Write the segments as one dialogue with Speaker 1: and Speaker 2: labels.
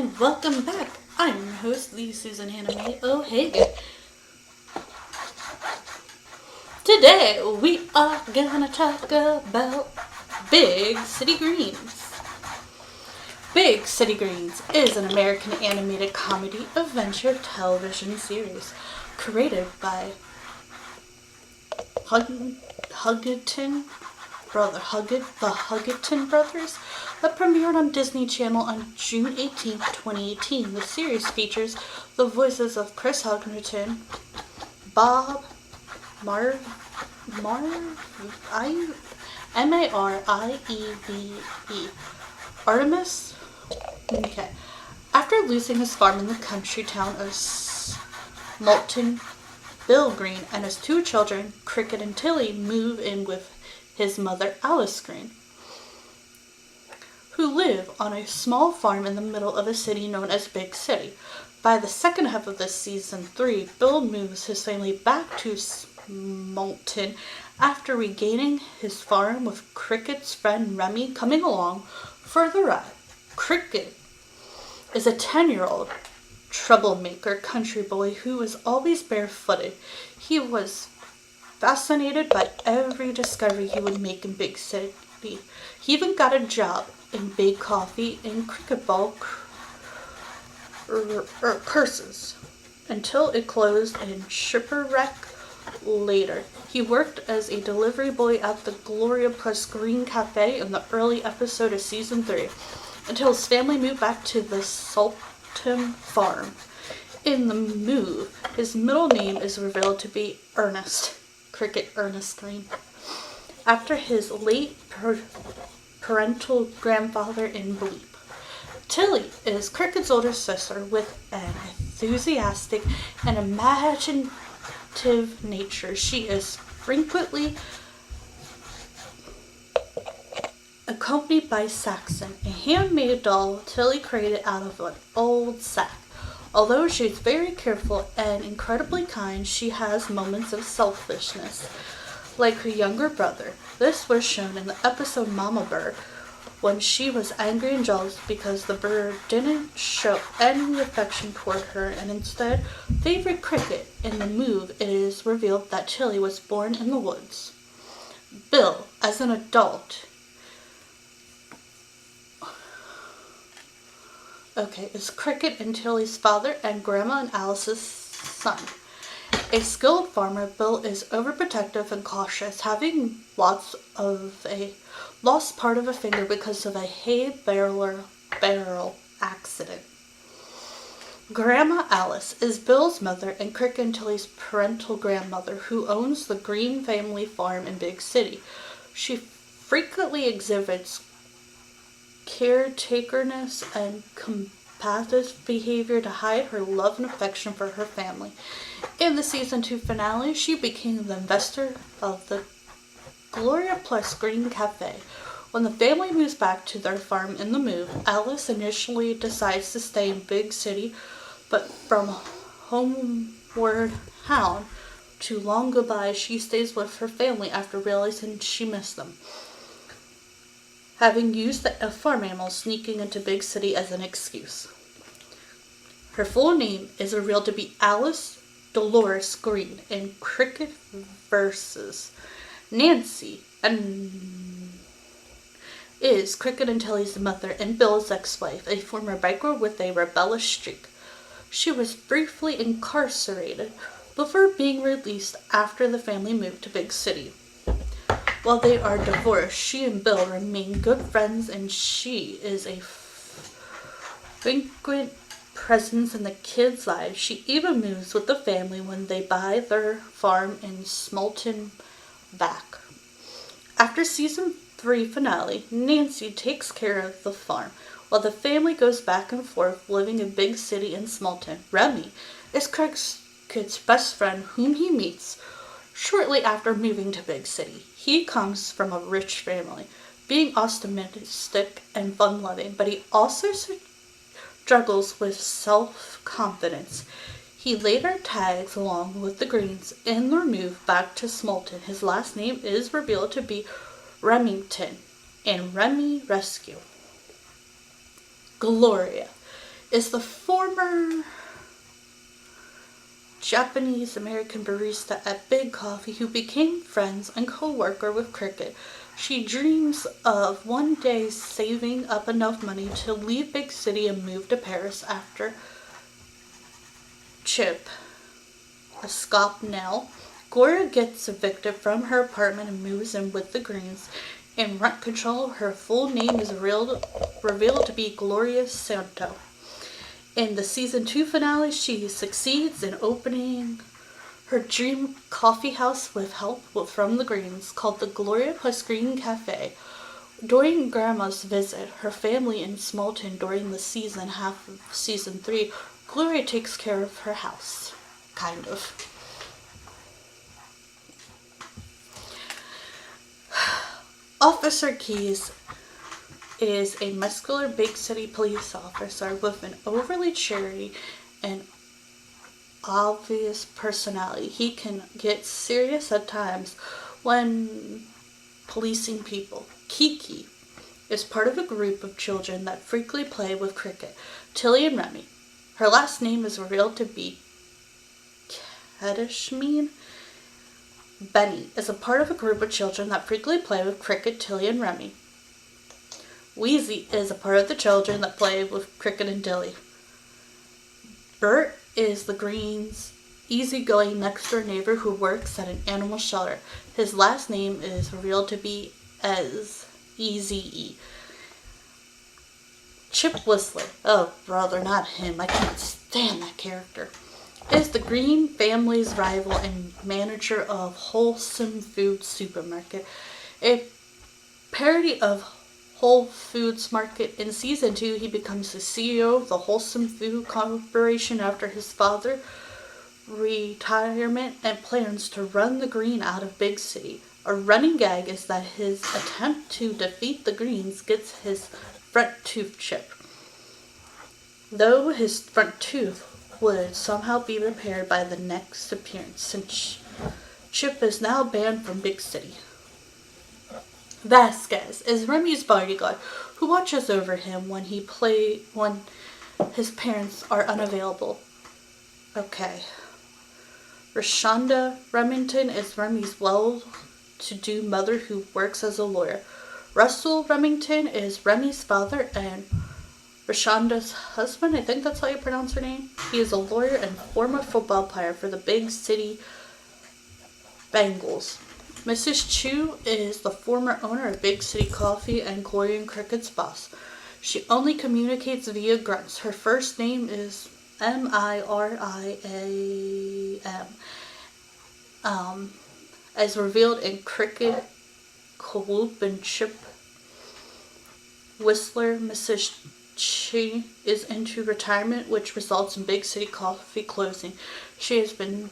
Speaker 1: and welcome back. I'm your host, the Susan Hannah Mae O'Hagan. Today we are gonna talk about Big City Greens. Big City Greens is an American animated comedy adventure television series created by the Huggiton brothers, that premiered on Disney Channel on June 18, 2018. The series features the voices of Chris Huggiton, Bob Marieve, Artemis. Okay. After losing his farm in the country town of Smolton, Bill Green and his two children, Cricket and Tilly, move in with his mother, Alice Green, who live on a small farm in the middle of a city known as Big City. By the second half of this season 3, Bill moves his family back to Smolton after regaining his farm, with Cricket's friend Remy coming along for the ride. Cricket is a 10-year-old troublemaker country boy who was always barefooted. He was fascinated by every discovery he would make in Big City. He even got a job in Big Coffee and Cricket Ball Curses until it closed in shipwreck later. He worked as a delivery boy at the Gloria Plus Green Cafe in the early episode of season 3 until his family moved back to the Saltham farm. In the move, his middle name is revealed to be Ernest, Cricket Ernest Green, after his late parental grandfather in Bleep. Tilly is Cricket's older sister with an enthusiastic and imaginative nature. She is frequently accompanied by Saxon, a handmade doll Tilly created out of an old sack. Although she is very careful and incredibly kind, she has moments of selfishness, like her younger brother. This was shown in the episode Mama Bird, when she was angry and jealous because the bird didn't show any affection toward her and instead favored Cricket. In the move, it is revealed that Tilly was born in the woods. Bill, as an adult, is Cricket and Tilly's father and Grandma and Alice's son. A skilled farmer, Bill is overprotective and cautious, having lost part of a finger because of a hay barrel accident. Grandma Alice is Bill's mother and Cricket and Tilly's parental grandmother, who owns the Green family farm in Big City. She frequently exhibits caretakerness and compassionate behavior to hide her love and affection for her family. In the season 2 finale, she became the investor of the Gloria Plus Green Cafe. When the family moves back to their farm in the move, Alice initially decides to stay in Big City, but from Homeward Hound to Long Goodbye, she stays with her family after realizing she missed them, having used the farm animals sneaking into Big City as an excuse. Her full name is revealed to be Alice Dolores Green in Cricket vs. Nancy, and is Cricket and Tilly's mother and Bill's ex-wife, a former biker with a rebellious streak. She was briefly incarcerated before being released after the family moved to Big City. While they are divorced, she and Bill remain good friends, and she is a frequent presence in the kids' lives. She even moves with the family when they buy their farm in Smolton back. After season 3 finale, Nancy takes care of the farm, while the family goes back and forth living in Big City and Smolton. Remy is Cricket's best friend, whom he meets shortly after moving to Big City. He comes from a rich family, being optimistic and fun-loving, but he also struggles with self-confidence. He later tags along with the Greens in their move back to Smolton. His last name is revealed to be Remington in Remy Rescue. Gloria is the former Japanese-American barista at Big Coffee who became friends and co-worker with Cricket. She dreams of one day saving up enough money to leave Big City and move to Paris after Chip, a Scopnell. Gloria gets evicted from her apartment and moves in with the Greens. In Rent Control, her full name is revealed to be Gloria Santo. In the season 2 finale, she succeeds in opening her dream coffee house with help from the Greens, called the Gloria Plus Green Cafe. During Grandma's visit, her family in Smallton during the season half of season 3, Gloria takes care of her house. Kind of. Officer Keyes is a muscular big city police officer with an overly cheery and obvious personality. He can get serious at times when policing people. Kiki is part of a group of children that frequently play with Cricket, Tilly and Remy. Her last name is revealed to be Kedishmeen. Benny is a part of a group of children that frequently play with Cricket, Tilly, and Remy. Wheezy is a part of the children that play with Cricket and Tilly. Bert is the Greens' easygoing next-door neighbor who works at an animal shelter. His last name is revealed to be Eze. Chip Whistler, oh brother, not him, I can't stand that character, is the Green family's rival and manager of Wholesome Food Supermarket, a parody of Whole Foods Market. In season 2, he becomes the CEO of the Wholesome Food Corporation after his father's retirement and plans to run the Green out of Big City. A running gag is that his attempt to defeat the Greens gets his front tooth chipped, though his front tooth would somehow be repaired by the next appearance, since Chip is now banned from Big City. Vasquez is Remy's bodyguard, who watches over him when his parents are unavailable. Okay. Rashonda Remington is Remy's well-to-do mother who works as a lawyer. Russell Remington is Remy's father and Rashonda's husband. I think that's how you pronounce her name. He is a lawyer and former football player for the Big City Bengals. Mrs. Chu is the former owner of Big City Coffee and Gloria and Cricket's boss. She only communicates via grunts. Her first name is Miriam. As revealed in Cricket, Kaloop, and Chip Whistler, Mrs. Chi is into retirement, which results in Big City Coffee closing. She has been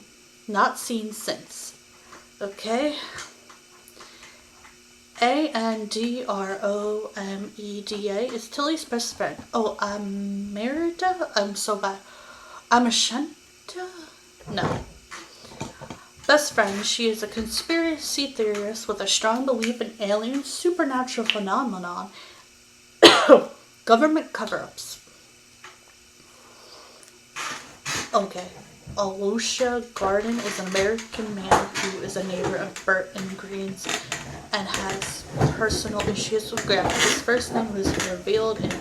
Speaker 1: not seen since. Okay. Andromeda is Tilly's best friend. Oh, Merida? I'm so bad. Amashanta? No. Best friend, she is a conspiracy theorist with a strong belief in alien supernatural phenomenon, government cover-ups. Okay. Alusha Garden is an American man who is a neighbor of Bert and Greens and has personal issues with Grandma. His first name was revealed in,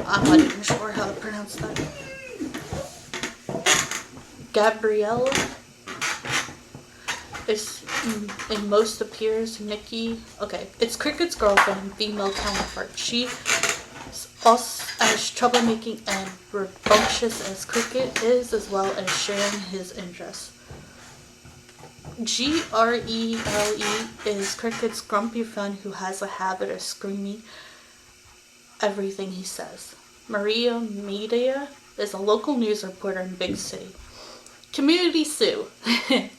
Speaker 1: I'm not even sure how to pronounce that. Gabriella is in most appears Nikki. Okay, it's Cricket's girlfriend and female counterpart. She is also as troublemaking and rambunctious as Cricket is, as well as sharing his interests. Grele is Cricket's grumpy friend who has a habit of screaming everything he says. Maria Media is a local news reporter in Big City. Community Sue.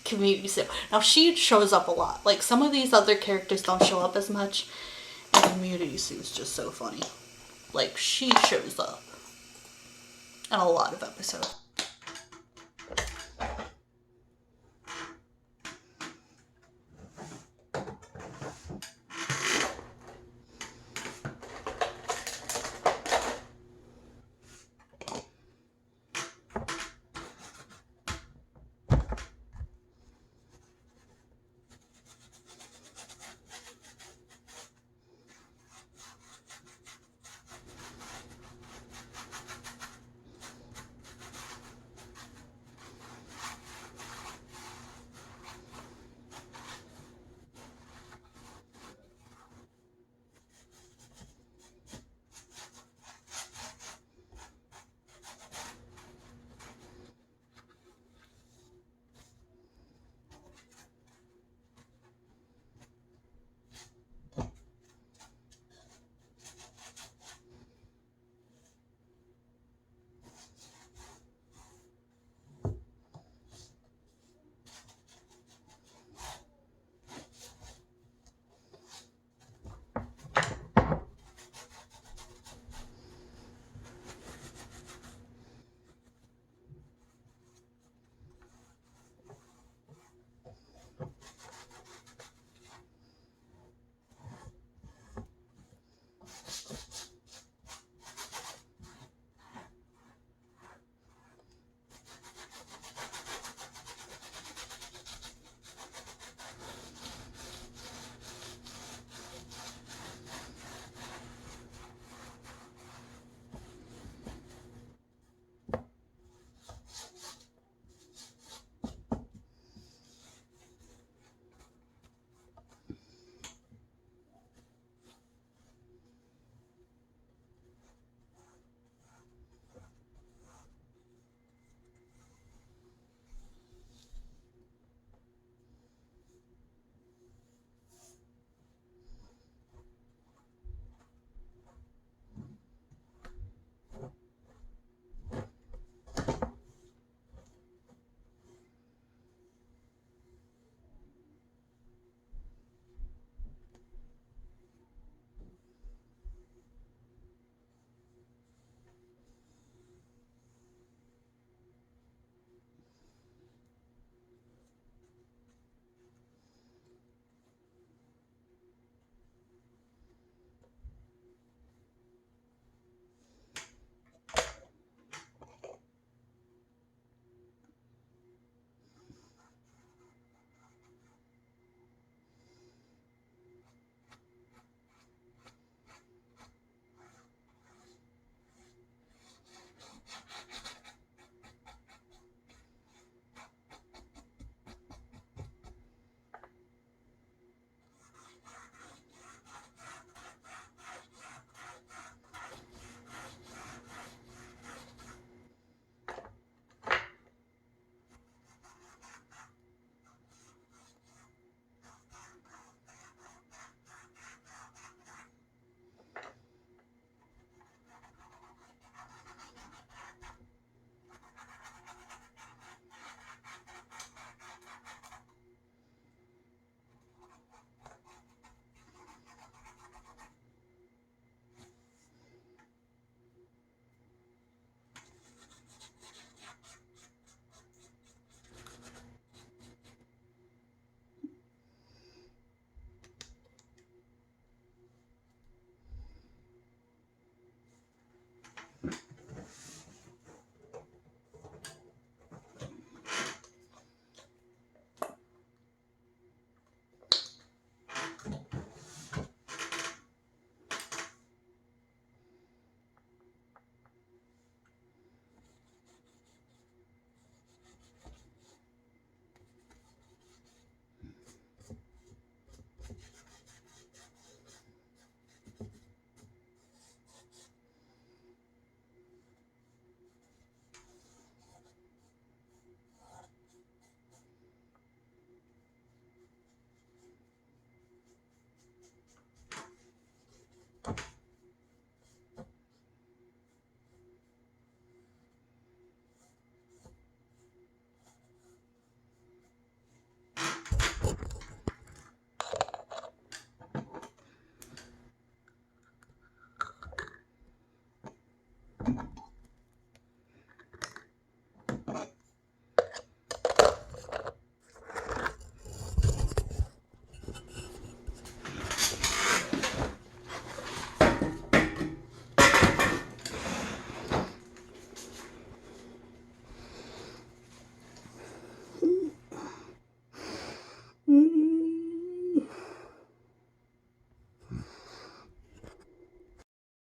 Speaker 1: Community Sue. Now, she shows up a lot. Like, some of these other characters don't show up as much, and Community Sue is just so funny. Like, she shows up in a lot of episodes.